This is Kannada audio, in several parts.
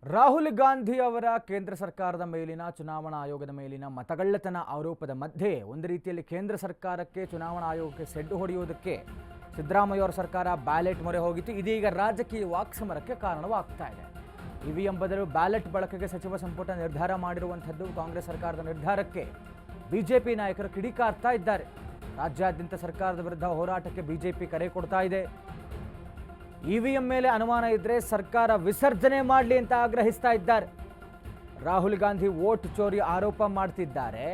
ರಾಹುಲ್ ಗಾಂಧಿ ಅವರ ಕೇಂದ್ರ ಸರ್ಕಾರದ ಮೇಲಿನ ಚುನಾವಣಾ ಆಯೋಗದ ಮೇಲಿನ ಮತಗಳ್ಳತನ ಆರೋಪದ ಮಧ್ಯೆ ಒಂದು ರೀತಿಯಲ್ಲಿ ಕೇಂದ್ರ ಸರ್ಕಾರಕ್ಕೆ ಚುನಾವಣಾ ಆಯೋಗಕ್ಕೆ ಸೆಡ್ಡು ಹೊಡೆಯುವುದಕ್ಕೆ ಸಿದ್ದರಾಮಯ್ಯ ಅವರ ಸರ್ಕಾರ ಬ್ಯಾಲೆಟ್ ಮೊರೆ ಹೋಗಿತ್ತು. ಇದೀಗ ರಾಜಕೀಯ ವಾಕ್ಸಮರಕ್ಕೆ ಕಾರಣವಾಗ್ತಾ ಇದೆ. ಇವಿಎಂ ಬದಲು ಬ್ಯಾಲೆಟ್ ಬಳಕೆಗೆ ಸಚಿವ ಸಂಪುಟ ನಿರ್ಧಾರ ಮಾಡಿರುವಂಥದ್ದು ಕಾಂಗ್ರೆಸ್ ಸರ್ಕಾರದ ನಿರ್ಧಾರಕ್ಕೆ ಬಿಜೆಪಿ ನಾಯಕರು ಕಿಡಿಕಾರ್ತಾ ಇದ್ದಾರೆ. ರಾಜ್ಯಾದ್ಯಂತ ಸರ್ಕಾರದ ವಿರುದ್ಧ ಹೋರಾಟಕ್ಕೆ ಬಿಜೆಪಿ ಕರೆ ಕೊಡ್ತಾ ಇದೆ. ಇವಿಎಂ ಮೇಲೆ ಅನುಮಾನ ಇದ್ದರೆ ಸರ್ಕಾರ ವಿಸರ್ಜನೆ ಮಾಡಲಿ ಅಂತ ಆಗ್ರಹಿಸ್ತಾ ಇದ್ದಾರೆ. ರಾಹುಲ್ ಗಾಂಧಿ ವೋಟ್ ಚೋರಿ ಆರೋಪ ಮಾಡ್ತಿದ್ದಾರೆ.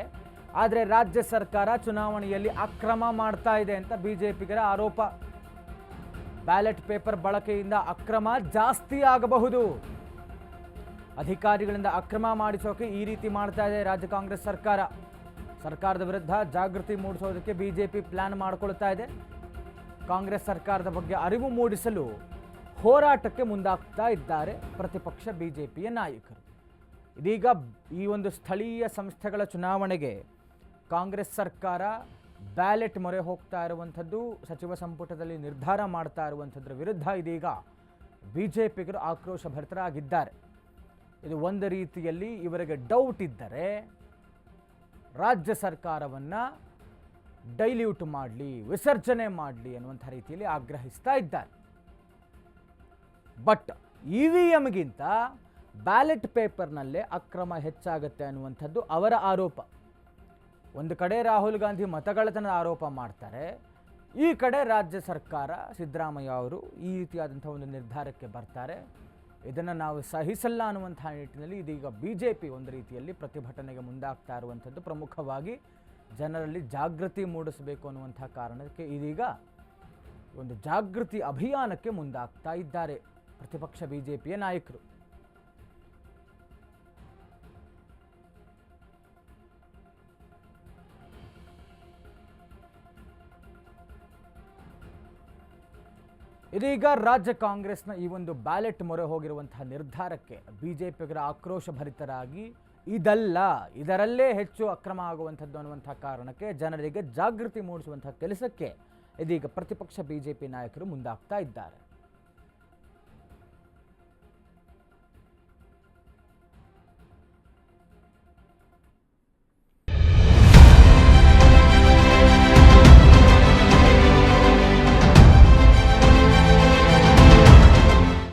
ಆದರೆ ರಾಜ್ಯ ಸರ್ಕಾರ ಚುನಾವಣೆಯಲ್ಲಿ ಅಕ್ರಮ ಮಾಡ್ತಾ ಇದೆ ಅಂತ ಬಿಜೆಪಿಗರ ಆರೋಪ. ಬ್ಯಾಲೆಟ್ ಪೇಪರ್ ಬಳಕೆಯಿಂದ ಅಕ್ರಮ ಜಾಸ್ತಿ ಆಗಬಹುದು. ಅಧಿಕಾರಿಗಳಿಂದ ಅಕ್ರಮ ಮಾಡಿಸೋಕೆ ಈ ರೀತಿ ಮಾಡ್ತಾ ಇದೆ ರಾಜ್ಯ ಕಾಂಗ್ರೆಸ್ ಸರ್ಕಾರ. ಸರ್ಕಾರದ ವಿರುದ್ಧ ಜಾಗೃತಿ ಮೂಡಿಸೋದಕ್ಕೆ ಬಿಜೆಪಿ ಪ್ಲಾನ್ ಮಾಡಿಕೊಳ್ತಾ ಇದೆ. ಕಾಂಗ್ರೆಸ್ ಸರ್ಕಾರದ ಬಗ್ಗೆ ಅರಿವು ಮೂಡಿಸಲು ಹೋರಾಟಕ್ಕೆ ಮುಂದಾಗ್ತಾ ಇದ್ದಾರೆ ಪ್ರತಿಪಕ್ಷ ಬಿಜೆಪಿಯ ನಾಯಕರು. ಇದೀಗ ಈ ಒಂದು ಸ್ಥಳೀಯ ಸಂಸ್ಥೆಗಳ ಚುನಾವಣೆಗೆ ಕಾಂಗ್ರೆಸ್ ಸರ್ಕಾರ ಬ್ಯಾಲೆಟ್ ಮೊರೆ ಹೋಗ್ತಾ ಇರುವಂಥದ್ದು, ಸಚಿವ ಸಂಪುಟದಲ್ಲಿ ನಿರ್ಧಾರ ಮಾಡ್ತಾ ಇರುವಂಥದ್ರ ವಿರುದ್ಧ ಇದೀಗ ಬಿಜೆಪಿಗರು ಆಕ್ರೋಶ ಭರಿತರಾಗಿದ್ದಾರೆ. ಇದು ಒಂದು ರೀತಿಯಲ್ಲಿ ಇವರಿಗೆ ಡೌಟ್ ಇದ್ದರೆ ರಾಜ್ಯ ಸರ್ಕಾರವನ್ನು ಡೈಲ್ಯೂಟ್ ಮಾಡಲಿ, ವಿಸರ್ಜನೆ ಮಾಡಲಿ ಅನ್ನುವಂಥ ರೀತಿಯಲ್ಲಿ ಆಗ್ರಹಿಸ್ತಾ ಇದ್ದಾರೆ. ಬಟ್ ಇವಿಎಂಗಿಂತ ಬ್ಯಾಲೆಟ್ ಪೇಪರ್ನಲ್ಲೇ ಅಕ್ರಮ ಹೆಚ್ಚಾಗುತ್ತೆ ಅನ್ನುವಂಥದ್ದು ಅವರ ಆರೋಪ. ಒಂದು ಕಡೆ ರಾಹುಲ್ ಗಾಂಧಿ ಮತಗಳ್ಳತನದ ಆರೋಪ ಮಾಡ್ತಾರೆ, ಈ ಕಡೆ ರಾಜ್ಯ ಸರ್ಕಾರ ಸಿದ್ದರಾಮಯ್ಯ ಅವರು ಈ ರೀತಿಯಾದಂಥ ಒಂದು ನಿರ್ಧಾರಕ್ಕೆ ಬರ್ತಾರೆ. ಇದನ್ನು ನಾವು ಸಹಿಸಲ್ಲ ಅನ್ನುವಂಥ ನಿಟ್ಟಿನಲ್ಲಿ ಇದೀಗ ಬಿಜೆಪಿ ಒಂದು ರೀತಿಯಲ್ಲಿ ಪ್ರತಿಭಟನೆಗೆ ಮುಂದಾಗ್ತಾ ಇರುವಂಥದ್ದು. ಪ್ರಮುಖವಾಗಿ ಜನರಲ್ಲಿ ಜಾಗೃತಿ ಮೂಡಿಸಬೇಕು ಅನ್ನುವಂಥ ಕಾರಣಕ್ಕೆ ಇದೀಗ ಒಂದು ಜಾಗೃತಿ ಅಭಿಯಾನಕ್ಕೆ ಮುಂದಾಗ್ತಾ ಇದ್ದಾರೆ ಪ್ರತಿಪಕ್ಷ ಬಿಜೆಪಿಯ ನಾಯಕರು. ಇದೀಗ ರಾಜ್ಯ ಕಾಂಗ್ರೆಸ್ನ ಈ ಒಂದು ಬ್ಯಾಲೆಟ್ ಮೊರೆ ಹೋಗಿರುವಂತಹ ನಿರ್ಧಾರಕ್ಕೆ ಬಿಜೆಪಿಗರ ಆಕ್ರೋಶ ಭರಿತರಾಗಿ ಇದರಲ್ಲೇ ಹೆಚ್ಚು ಅಕ್ರಮ ಆಗುವಂಥದ್ದು ಅನ್ನುವಂಥ ಕಾರಣಕ್ಕೆ ಜನರಿಗೆ ಜಾಗೃತಿ ಮೂಡಿಸುವಂಥ ಕೆಲಸಕ್ಕೆ ಇದೀಗ ಪ್ರತಿಪಕ್ಷ ಬಿಜೆಪಿ ನಾಯಕರು ಮುಂದಾಗ್ತಾ ಇದ್ದಾರೆ.